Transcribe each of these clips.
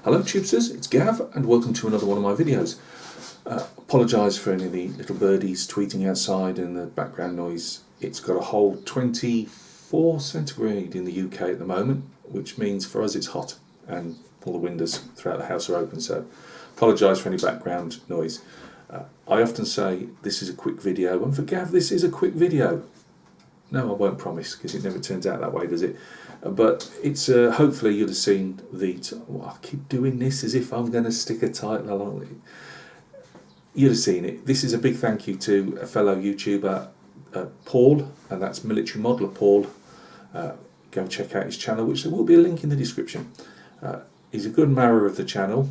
Hello Tubesters, it's Gav and welcome to another one of my videos. Apologise for any of the little birdies tweeting outside and the background noise. It's got a whole 24 centigrade in the UK at the moment, which means for us it's hot and all the windows throughout the house are open, so apologise for any background noise. I often say this is a quick video, and for Gav this is a quick video. No, I won't promise, because it never turns out that way, does it? But it's hopefully you'd have seen the... I keep doing this as if I'm going to stick a title on it. You'd have seen it. This is a big thank you to a fellow YouTuber, Paul, and that's Military Modeler Paul. Go check out his channel, which there will be a link in the description. He's a good marra of the channel.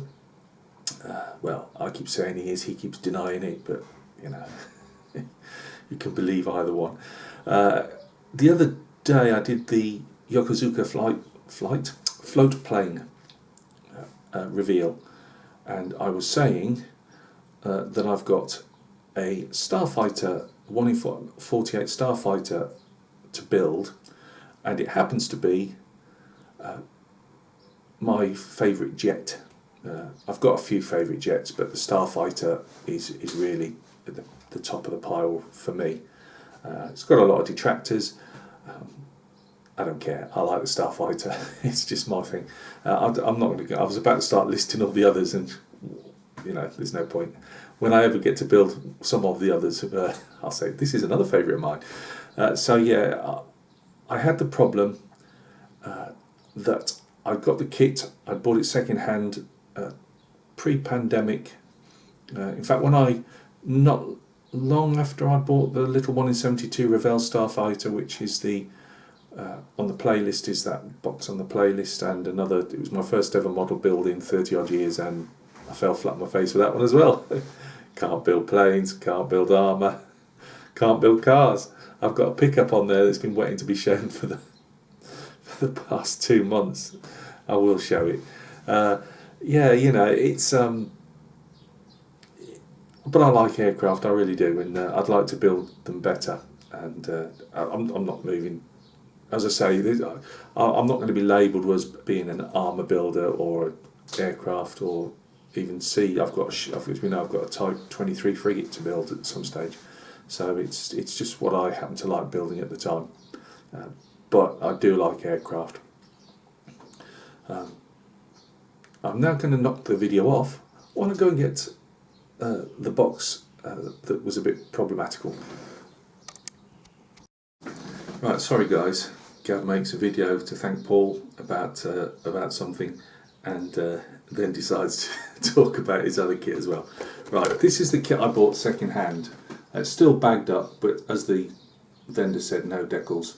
Well, I keep saying he is, he keeps denying it, but you know, you can believe either one. The other day I did the Yokozuka float plane reveal, and I was saying that I've got a starfighter, 1 in 48 starfighter to build, and it happens to be my favourite jet. I've got a few favourite jets, but the starfighter is really at the top of the pile for me. It's got a lot of detractors. I don't care. I like the starfighter. It's just my thing. I'm not going to go. I was about to start listing all the others, and you know, there's no point. When I ever get to build some of the others, I'll say this is another favourite of mine. So yeah, I had the problem that I got the kit. I bought it second hand, pre-pandemic. In fact, not long after I bought the little 1 in 72 Revell Starfighter, which is the on the playlist, is that box on the playlist, and another. It was my first ever model build in 30 odd years, and I fell flat on my face with that one as well. Can't build planes, can't build armour, can't build cars. I've got a pickup on there that's been waiting to be shown for the past 2 months. I will show it. Yeah, you know, it's but I like aircraft, I really do, and I'd like to build them better. And I'm not moving. As I say, I'm not going to be labelled as being an armour builder or an aircraft or even sea. I've got a Type 23 frigate to build at some stage. So it's just what I happen to like building at the time. But I do like aircraft. I'm now going to knock the video off. I want to go and get the box that was a bit problematical. Right, sorry guys. Gav makes a video to thank Paul about something, and then decides to talk about his other kit as well. Right, this is the kit I bought second hand. It's still bagged up, but as the vendor said, no decals.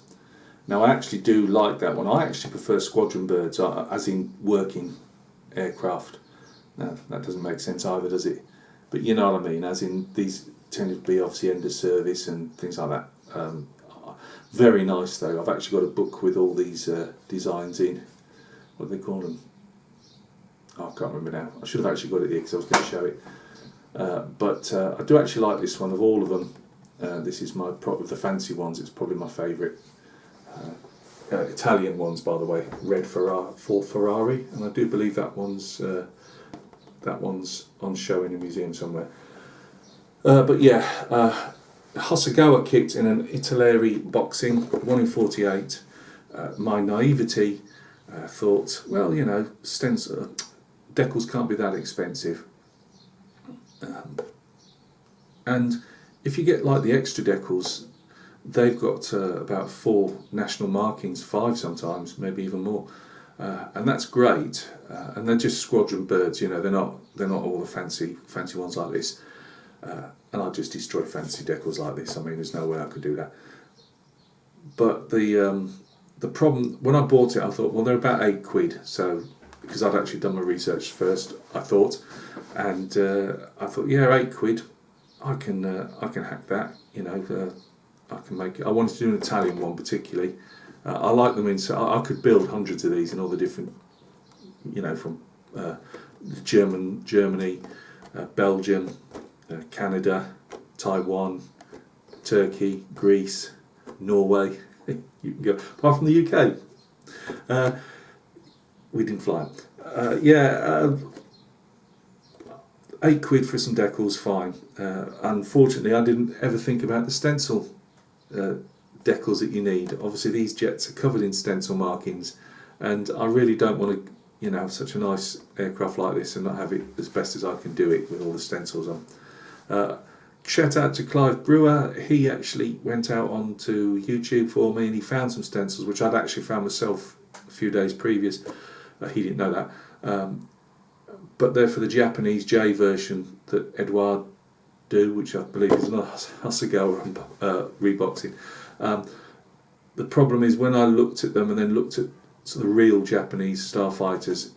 Now I actually do like that one. I actually prefer squadron birds, as in working aircraft. No, that doesn't make sense either, does it? But you know what I mean, as in these tend to be obviously end of service and things like that. Very nice though. I've actually got a book with all these designs in. What do they call them? Oh, I can't remember now. I should have actually got it here because I was going to show it. But I do actually like this one of all of them. This is my of the fancy ones. It's probably my favourite. Italian ones, by the way, red for Ferrari, and I do believe that one's on show in a museum somewhere. But yeah, Hosogawa kit in an Italeri boxing, 1 in 48. My naivety thought, well, you know, decals can't be that expensive. And if you get like the extra decals, they've got about 4 national markings, 5 sometimes, maybe even more, and that's great. And they're just squadron birds, you know. They're not all the fancy ones like this. And I just destroy fancy decals like this. I mean, there's no way I could do that. But the problem when I bought it, I thought, well, they're about £8. So because I'd actually done my research first, I thought, and I thought, yeah, £8. I can hack that, you know. I can make it. I wanted to do an Italian one particularly. I like them I could build hundreds of these in all the different, you know, from Germany, Belgium, Canada, Taiwan, Turkey, Greece, Norway. You can go apart from the UK. We didn't fly. Yeah, £8 for some decals, fine. Unfortunately, I didn't ever think about the stencil decals that you need. Obviously, these jets are covered in stencil markings, and I really don't want to, have such a nice aircraft like this and not have it as best as I can do it with all the stencils on. Shout out to Clive Brewer. He actually went out onto YouTube for me and he found some stencils which I'd actually found myself a few days previous. He didn't know that. But they're for the Japanese J version that Edouard do, which I believe is an Hasegawa reboxing. The problem is when I looked at them and then looked at the real Japanese starfighters,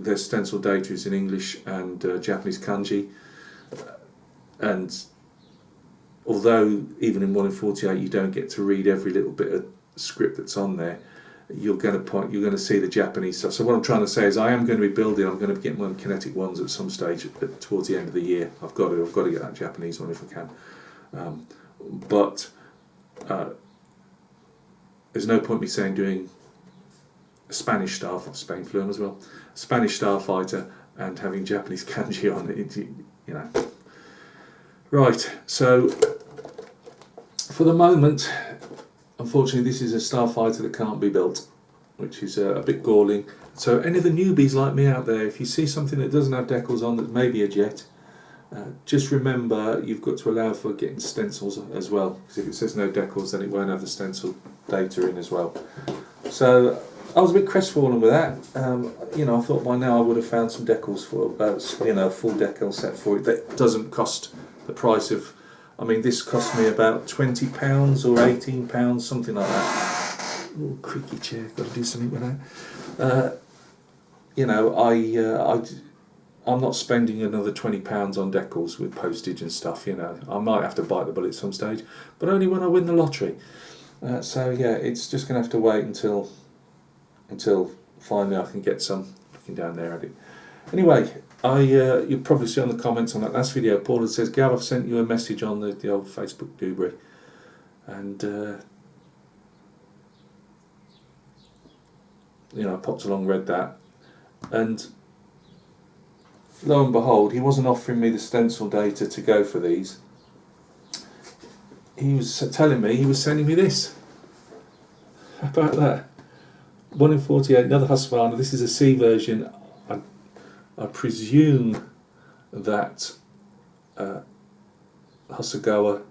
their stencil data is in English and Japanese kanji. And although even in 1 in 48 you don't get to read every little bit of script that's on there, you're going to see the Japanese stuff. So what I'm trying to say is I'm going to be getting my kinetic ones at some stage towards the end of the year. I've got to get that Japanese one if I can. But there's no point me saying doing a Spanish starfighter, Spain flew on as well, Spanish starfighter and having Japanese kanji on it, Right, so for the moment, unfortunately this is a starfighter that can't be built, which is a bit galling. So any of the newbies like me out there, if you see something that doesn't have decals on that may be a jet, just remember you've got to allow for getting stencils as well, because if it says no decals then it won't have the stencil data in as well. So I was a bit crestfallen with that. I thought by now I would have found some decals for a full decal set for it that doesn't cost the price of, this cost me about £20 or £18, something like that. Oh, creaky chair, got to do something with that. I'm not spending another £20 on decals with postage and stuff, I might have to bite the bullet at some stage, but only when I win the lottery. So yeah, it's just going to have to wait until finally I can get some looking down there at it. Anyway, you'll probably see on the comments on that last video, Paul says, Gav, I've sent you a message on the old Facebook doobry. And, I popped along, read that. And lo and behold, he wasn't offering me the stencil data to go for these. He was telling me he was sending me this. How about that? 1 in 48, another Husqvarna. This is a C version. I presume that Hasegawa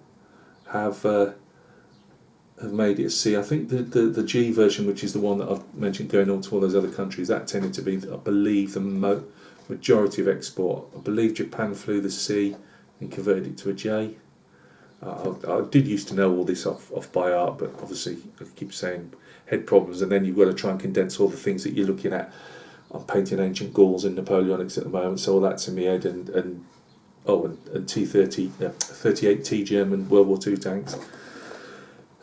have made it a C. I think the G version, which is the one that I've mentioned going on to all those other countries, that tended to be, I believe, the majority of export. I believe Japan flew the C and converted it to a J. I did used to know all this off by heart, but obviously I keep saying head problems, and then you've got to try and condense all the things that you're looking at. I'm painting ancient Gauls and Napoleonics at the moment, so all that's in my head, and T-30, 38T German World War II tanks.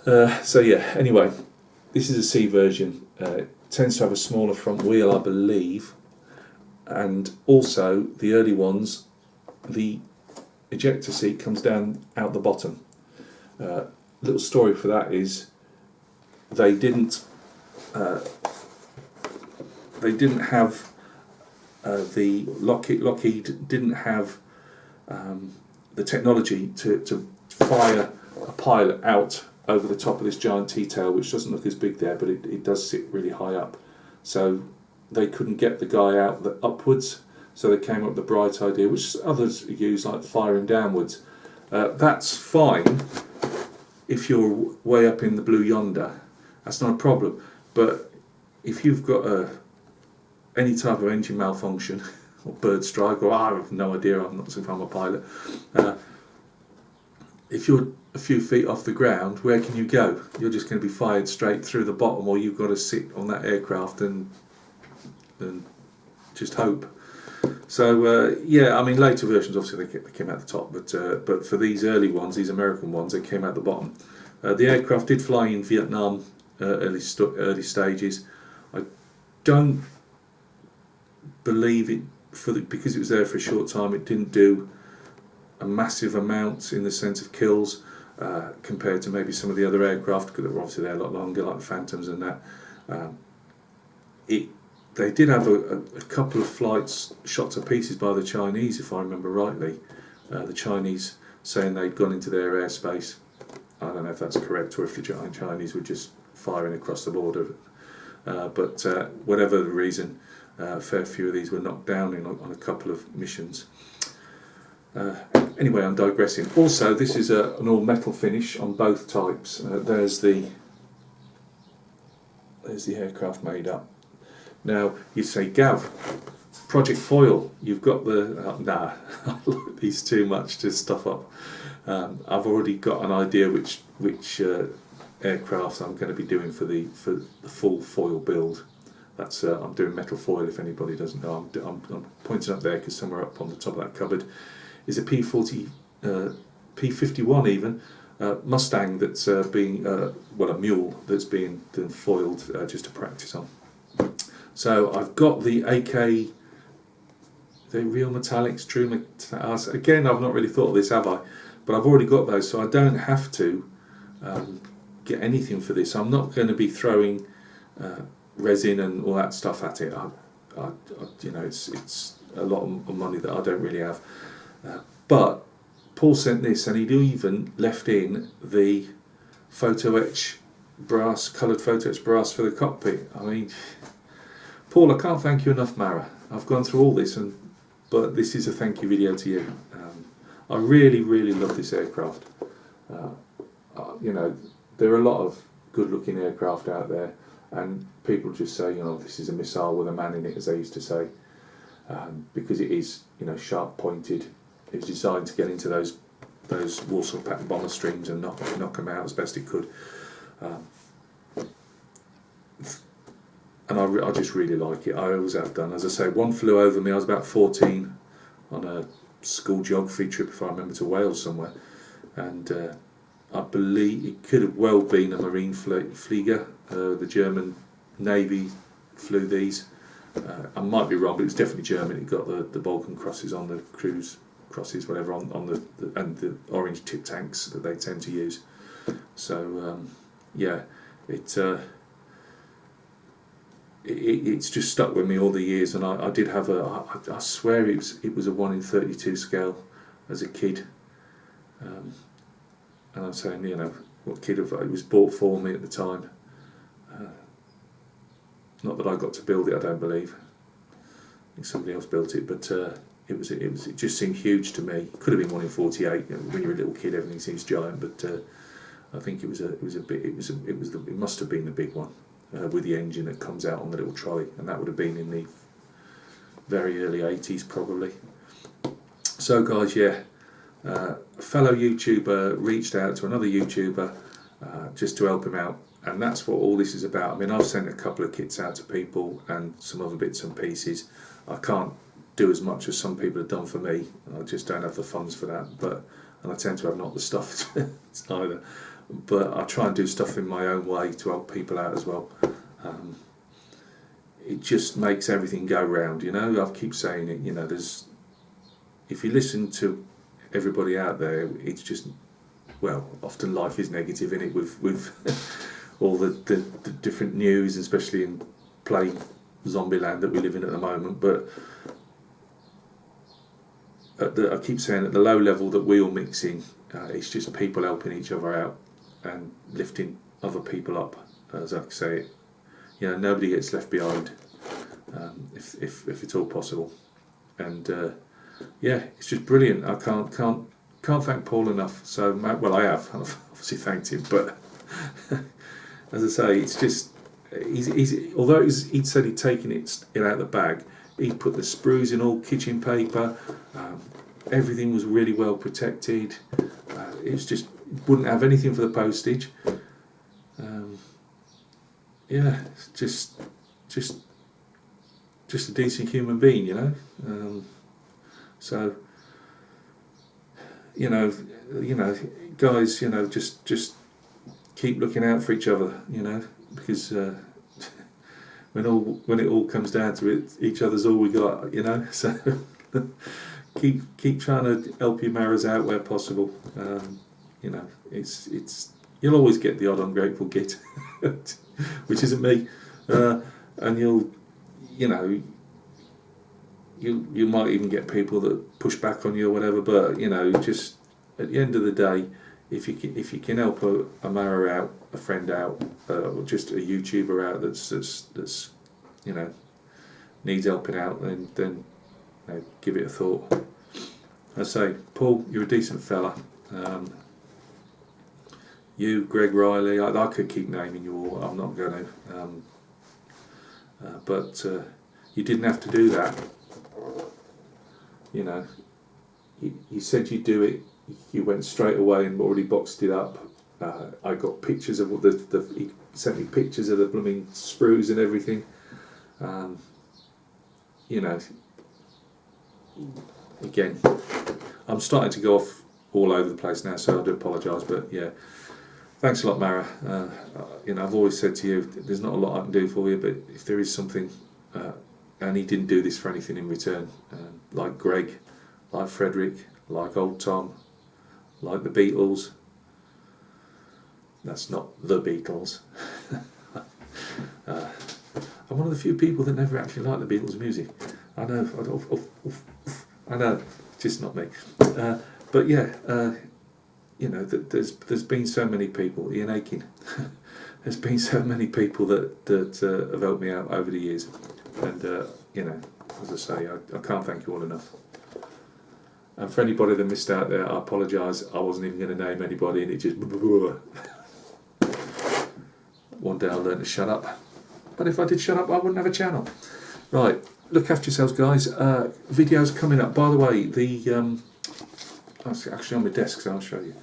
So yeah, anyway, this is a C version. It tends to have a smaller front wheel, I believe, and also the early ones, the ejector seat comes down out the bottom. Little story for that is they didn't have the Lockheed didn't have the technology to fire a pilot out over the top of this giant T-tail, which doesn't look as big there, but it does sit really high up. So they couldn't get the guy out upwards, so they came up with the bright idea, which others use, like firing downwards. That's fine if you're way up in the blue yonder. That's not a problem. But if you've got any type of engine malfunction or bird strike, or I have no idea, I'm not if I'm a pilot. If you're a few feet off the ground, where can you go? You're just going to be fired straight through the bottom, or you've got to sit on that aircraft and just hope. So yeah, I mean later versions obviously they came out the top, but for these early ones, these American ones, they came out the bottom. The aircraft did fly in Vietnam early stages. I don't believe it because it was there for a short time. It didn't do a massive amount in the sense of kills compared to maybe some of the other aircraft, because they were obviously there a lot longer, like the Phantoms and that. they did have a couple of flights shot to pieces by the Chinese, if I remember rightly. The Chinese saying they'd gone into their airspace. I don't know if that's correct or if the Chinese were just firing across the border. But whatever the reason, a fair few of these were knocked down on a couple of missions. Anyway, I'm digressing. Also, this is an all-metal finish on both types. There's the aircraft made up. Now, you say, Gav, Project Foil, you've got the... nah, I like these too much to stuff up. I've already got an idea which aircraft I'm going to be doing for the full foil build. That's I'm doing metal foil, if anybody doesn't know. I'm pointing up there because somewhere up on the top of that cupboard is a P51 even, Mustang that's being, well, a mule that's being foiled just to practice on. So I've got the AK, the real metallics, true metallics. Again, I've not really thought of this, have I? But I've already got those, so I don't have to get anything for this. I'm not going to be throwing resin and all that stuff at it. You know, it's a lot of money that I don't really have. But Paul sent this, and he'd even left in the photo etch brass, coloured photo etch brass for the cockpit. I mean, Paul, I can't thank you enough, Marra. I've gone through all this, but this is a thank you video to you. I really, really love this aircraft. You know, there are a lot of good-looking aircraft out there, and people just say, you know, this is a missile with a man in it, as they used to say, because it is, you know, sharp-pointed. It was designed to get into those Warsaw pattern bomber streams and knock them out as best it could. And I just really like it. I always have done. As I say, one flew over me. I was about 14 on a school geography trip, if I remember, to Wales somewhere, and I believe it could have well been a Marine Flieger. The German Navy flew these. I might be wrong, but it was definitely German. It got the Balkan crosses on the cruise crosses, whatever, on and the orange tip tanks that they tend to use. So yeah, it's just stuck with me all the years, and I did have I swear it was a 1 in 32 scale as a kid, and I'm saying, you know, what kid it was bought for me at the time. Not that I got to build it, I don't believe. I think somebody else built it, but it just seemed huge to me. It could have been 1 in 48. You know, when you're a little kid, everything seems giant, but I think it must have been the big one. With the engine that comes out on the little trolley, and that would have been in the very early 80s probably. So guys, yeah, a fellow YouTuber reached out to another YouTuber just to help him out, and that's what all this is about. I mean, I've sent a couple of kits out to people and some other bits and pieces. I can't do as much as some people have done for me. I just don't have the funds for that, and I tend to have not the stuff either. But I try and do stuff in my own way to help people out as well. It just makes everything go round, you know. I keep saying it, you know, if you listen to everybody out there, it's just, well, often life is negative in it with all the different news, especially in plain zombie land that we live in at the moment. But I keep saying at the low level that we all mix in, it's just people helping each other out and lifting other people up, as I say it. You know, nobody gets left behind, if it's all possible. And yeah, it's just brilliant. I can't thank Paul enough. So, well, I have. I've obviously thanked him, but as I say, it's just although he'd said he'd taken it out of the bag, he put the sprues in all kitchen paper. Everything was really well protected. It was just, wouldn't have anything for the postage. Yeah, just a decent human being, you know. So you know, guys, you know, just keep looking out for each other, you know, because when it all comes down to it, each other's all we got, you know. So keep trying to help your marras out where possible. You know, it's you'll always get the odd ungrateful git, which isn't me, and you know, you might even get people that push back on you or whatever. But you know, just at the end of the day, if you can help a marra out, a friend out, or just a YouTuber out that's you know, needs helping out, then you know, give it a thought. I say, Paul, you're a decent fella. You, Greg Riley, I could keep naming you all. I'm not going to. But you didn't have to do that. You know, you said you'd do it. You went straight away and already boxed it up. I got pictures of what he sent me pictures of the blooming sprues and everything. You know, again, I'm starting to go off all over the place now, so I do apologise. But yeah, thanks a lot, Marra. You know, I've always said to you, there's not a lot I can do for you, but if there is something, and he didn't do this for anything in return, like Greg, like Frederick, like old Tom, like the Beatles. That's not the Beatles. I'm one of the few people that never actually liked the Beatles' music. I know, I know, just not me. But yeah, you know, there's been so many people, Ian Aiken, there's been so many people that have helped me out over the years. And, you know, as I say, I can't thank you all enough. And for anybody that missed out there, I apologise. I wasn't even going to name anybody, and it just... One day I'll learn to shut up. But if I did shut up, I wouldn't have a channel. Right, look after yourselves, guys. Videos coming up. By the way, that's actually on my desk, so I'll show you.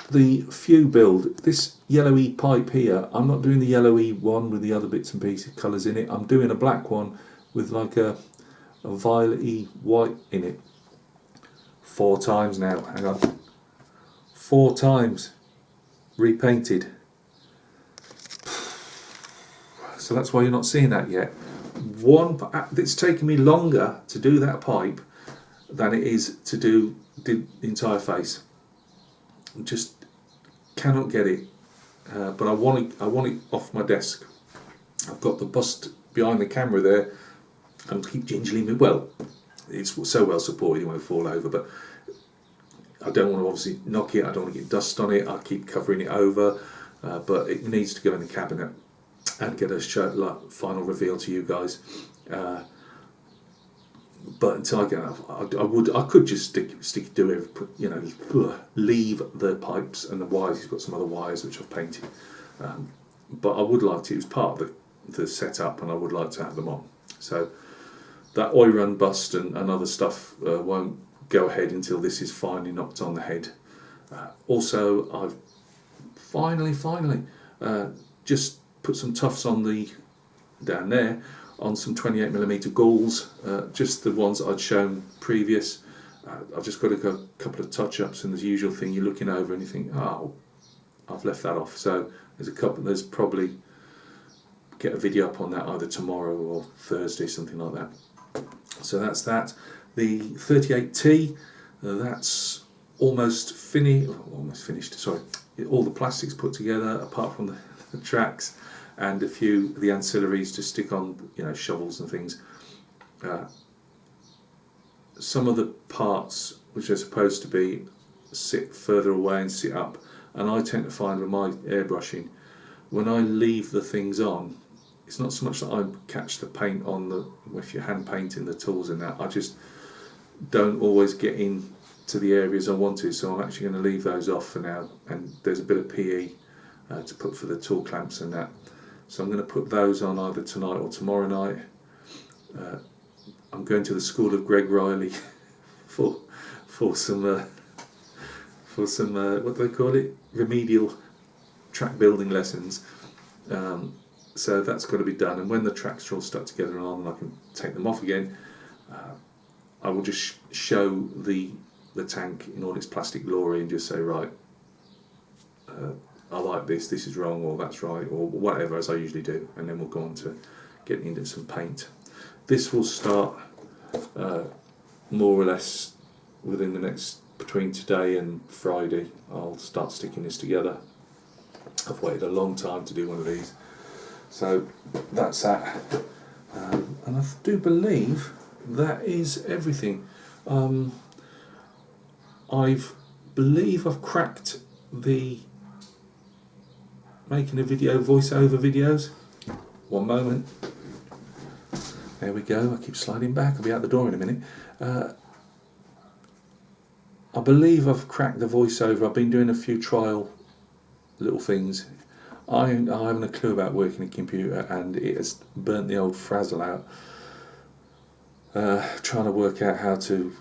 The Few build, this yellowy pipe here, I'm not doing the yellowy one with the other bits and pieces, colours in it. I'm doing a black one with like a violet-y white in it. 4 times now, hang on. 4 times repainted. So that's why you're not seeing that yet. It's taken me longer to do that pipe than it is to do the entire face. Just cannot get it, but I want it off my desk. I've got the bust behind the camera there, and keep gingerly moving. Well, it's so well supported it won't fall over, but I don't want to obviously knock it. I don't want to get dust on it. I keep covering it over, but it needs to go in the cabinet and get a final reveal to you guys. But until I get enough, I could just do it, you know, leave the pipes and the wires. He's got some other wires which I've painted, but I would like to. It was part of the setup, and I would like to have them on. So that oil run bust and other stuff won't go ahead until this is finally knocked on the head. Also, I've finally just put some tufts on down there on some 28mm galls, just the ones I'd shown previous. I've just got a couple of touch-ups, and the usual thing, you're looking over and you think, oh, I've left that off. So there's probably get a video up on that either tomorrow or Thursday, something like that. So that's that. The 38T, that's almost finished. Sorry, all the plastics put together apart from the tracks, and a few of the ancillaries to stick on, you know, shovels and things. Some of the parts which are supposed to be sit further away and sit up, and I tend to find with my airbrushing, when I leave the things on, it's not so much that I catch the paint on if you're hand painting the tools and that, I just don't always get in to the areas I want to, so I'm actually going to leave those off for now, and there's a bit of PE to put for the tool clamps and that. So I'm going to put those on either tonight or tomorrow night. I'm going to the school of Greg Riley for some what do they call it? Remedial track building lessons. So that's got to be done. And when the tracks are all stuck together and on, and I can take them off again, I will just show the tank in all its plastic glory and just say, right, I like this is wrong, or that's right, or whatever, as I usually do, and then we'll go on to getting into some paint. This will start more or less within the next, between today and Friday, I'll start sticking this together. I've waited a long time to do one of these, so that's that. And I do believe that is everything. Believe I've cracked the making a video voiceover videos. One moment. There we go. I keep sliding back. I'll be out the door in a minute. I believe I've cracked the voiceover. I've been doing a few trial little things. I haven't a clue about working a computer, and it has burnt the old frazzle out. Trying to work out how to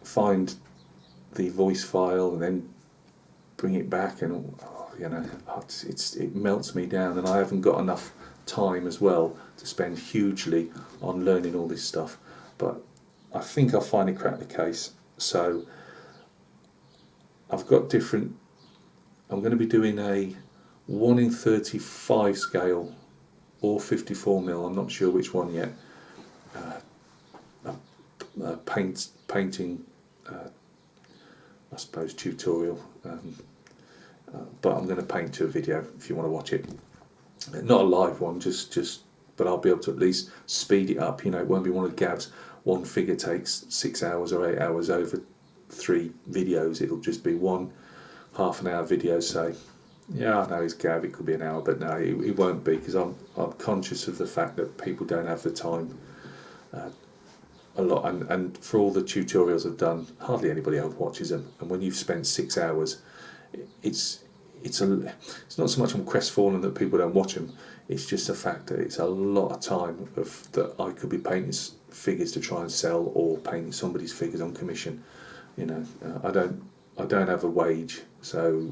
find the voice file and then bring it back, and it melts me down, and I haven't got enough time as well to spend hugely on learning all this stuff. But I think I've finally cracked the case. So I've got different. I'm going to be doing a 1:35 scale or 54mm. I'm not sure which one yet. Painting, I suppose, tutorial. But I'm going to paint to a video if you want to watch it. Not a live one, but I'll be able to at least speed it up. It won't be one of Gav's one figure takes 6 hours or 8 hours over 3 videos. It'll just be one half-an-hour video. Say, yeah, I know it's Gav. It could be an hour, but no, it won't be, because I'm conscious of the fact that people don't have the time. A lot, and for all the tutorials I've done, hardly anybody else watches them. And when you've spent 6 hours, it's not so much I'm crestfallen that people don't watch them. It's just the fact that it's a lot of time that I could be painting figures to try and sell, or painting somebody's figures on commission. I don't have a wage, so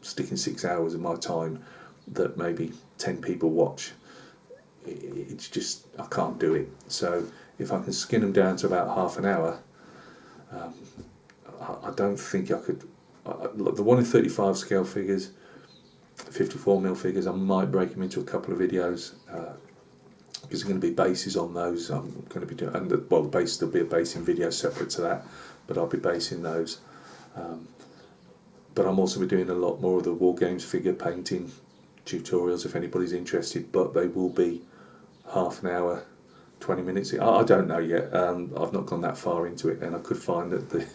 sticking 6 hours of my time that maybe 10 people watch, it's just, I can't do it. So if I can skin them down to about half an hour, I don't think I could. The 1:35 scale figures, 54mm figures, I might break them into a couple of videos, because there are going to be bases on those. I'm going to be doing, and the base, there'll be a basing video separate to that, but I'll be basing those. But I'm also be doing a lot more of the War Games figure painting tutorials if anybody's interested, but they will be half an hour, 20 minutes. I don't know yet. I've not gone that far into it, and I could find that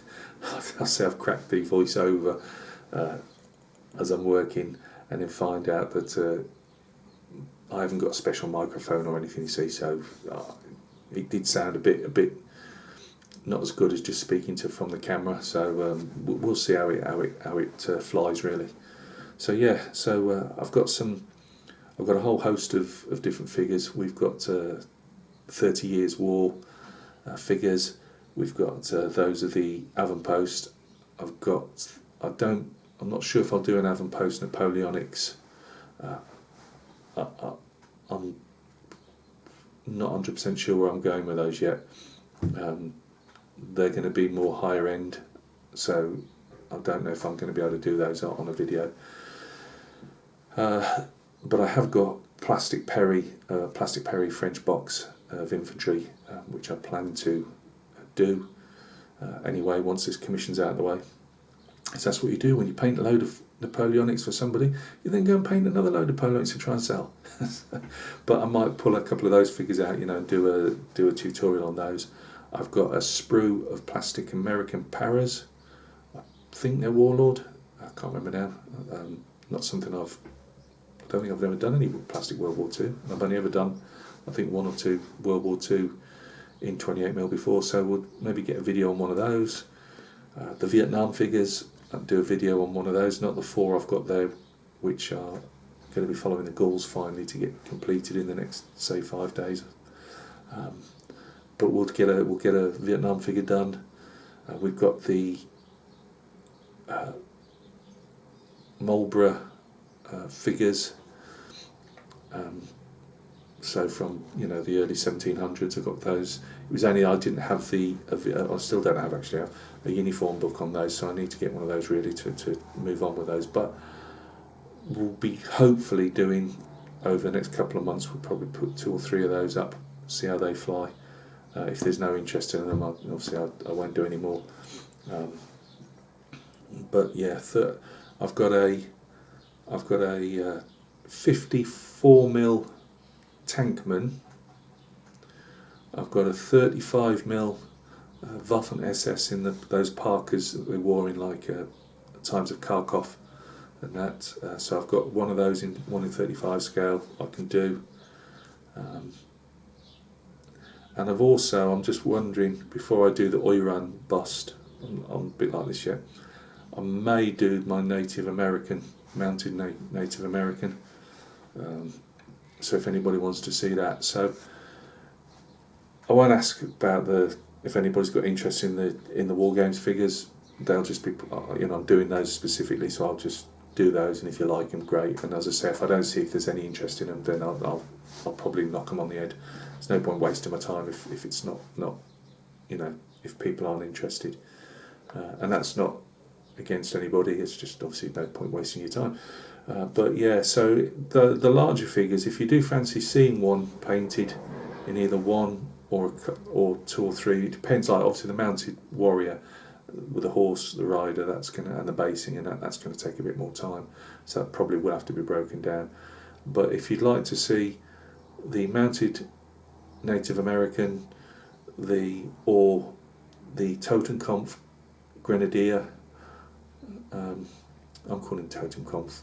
I've cracked the voiceover as I'm working, and then find out that I haven't got a special microphone or anything. You see, so it did sound a bit not as good as just speaking from the camera. So we'll see how it flies, really. So yeah, I've got a whole host of different figures. We've got 30 Years War figures. We've got those of the Avonpost. I'm not sure if I'll do an Avonpost Napoleonics. I'm not 100% sure where I'm going with those yet. They're going to be more higher end, so I don't know if I'm going to be able to do those on a video. But I have got plastic Perry French box of infantry, which I plan to do anyway once this commission's out of the way. So that's what you do when you paint a load of Napoleonics for somebody. You then go and paint another load of Napoleonics to try and sell. But I might pull a couple of those figures out, and do a tutorial on those. I've got a sprue of plastic American Paras. I think they're Warlord. I can't remember now. Not something I don't think I've ever done any plastic World War II. I've only ever done, I think, 1 or 2 World War II in 28mm before, so we'll maybe get a video on one of those. The Vietnam figures, I'll do a video on one of those, not the 4 I've got there, which are going to be following the goals finally to get completed in the next, say, 5 days. But we'll get a Vietnam figure done. We've got the Marlborough figures. So from the early 1700s, I got those. It was only I didn't have I still don't have actually a uniform book on those, so I need to get one of those really to move on with those. But we'll be hopefully doing over the next couple of months. We'll probably put 2 or 3 of those up, see how they fly. If there's no interest in them, obviously I won't do any more. But yeah, I've got a 54mm Tankman I've got a 35mm Waffen SS in those Parkers that we wore in like times of Kharkov and that. So I've got one of those in 1:35 scale I can do. And I'm just wondering, before I do the Oiran bust, I'm a bit like this yet, I may do my Native American, mounted Native American. So if anybody wants to see that. So I won't ask about if anybody's got interest in the War Games figures. They'll just be, I'm doing those specifically, so I'll just do those, and if you like them, great. And as I say, if I don't see if there's any interest in them, then I'll probably knock them on the head. There's no point wasting my time if it's not if people aren't interested. And that's not against anybody, it's just obviously no point wasting your time. But yeah, so the larger figures, if you do fancy seeing one painted in either one or 2 or 3, it depends. Like obviously the mounted warrior with the horse, the rider, and the basing, and that's going to take a bit more time, so that probably will have to be broken down. But if you'd like to see the mounted Native American, or the Totenkopf Grenadier, I'm calling Totenkopf,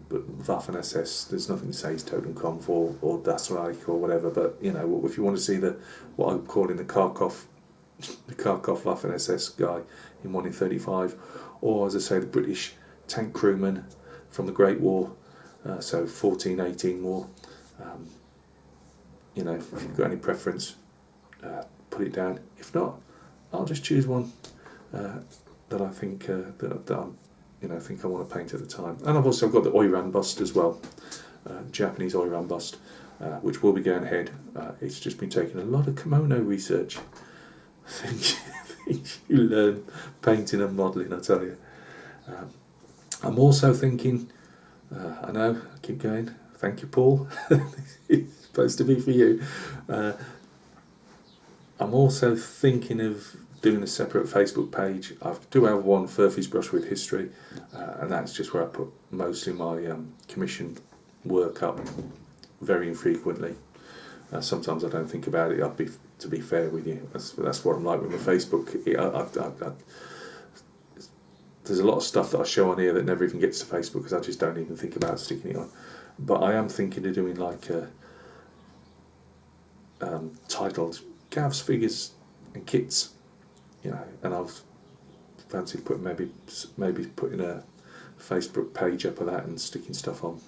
but Waffen SS, there's nothing to say it's Totenkopf or Das Reich or whatever, but if you want to see what I'm calling the Kharkov Waffen SS guy in 1:35, or as I say, the British tank crewman from the Great War, so 14-18 war. If you've got any preference, put it down. If not, I'll just choose one that I think that I think I want to paint at the time. And I've also got the Oiran bust as well, Japanese Oiran bust, which will be going ahead. It's just been taking a lot of kimono research. You learn painting and modelling, I tell you. I'm also thinking, I know, I keep going, thank you Paul, it's supposed to be for you. I'm also thinking of doing a separate Facebook page. I do have one, Furphy's Brush with History, and that's just where I put mostly my commissioned work up, very infrequently. Sometimes I don't think about it. To be fair with you, that's what I'm like with my Facebook. There's a lot of stuff that I show on here that never even gets to Facebook because I just don't even think about sticking it on. But I am thinking of doing like titled Gav's Figures and Kits, and I've fancied maybe putting a Facebook page up of that and sticking stuff on.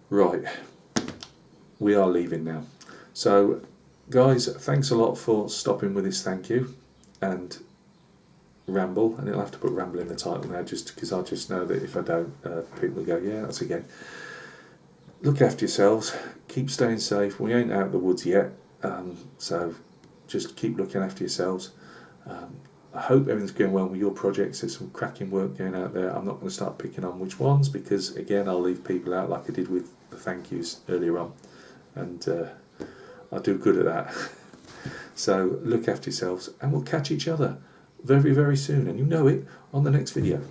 Right, we are leaving now. So guys, thanks a lot for stopping with this thank you and ramble, and it'll have to put ramble in the title now just because I just know that if I don't, people will go, yeah, that's again. Look after yourselves, keep staying safe. We ain't out of the woods yet, so just keep looking after yourselves. I hope everything's going well with your projects. There's some cracking work going out there. I'm not going to start picking on which ones because again I'll leave people out like I did with the thank yous earlier on, and I do good at that. So look after yourselves, and we'll catch each other very, very soon, and you know it, on the next video.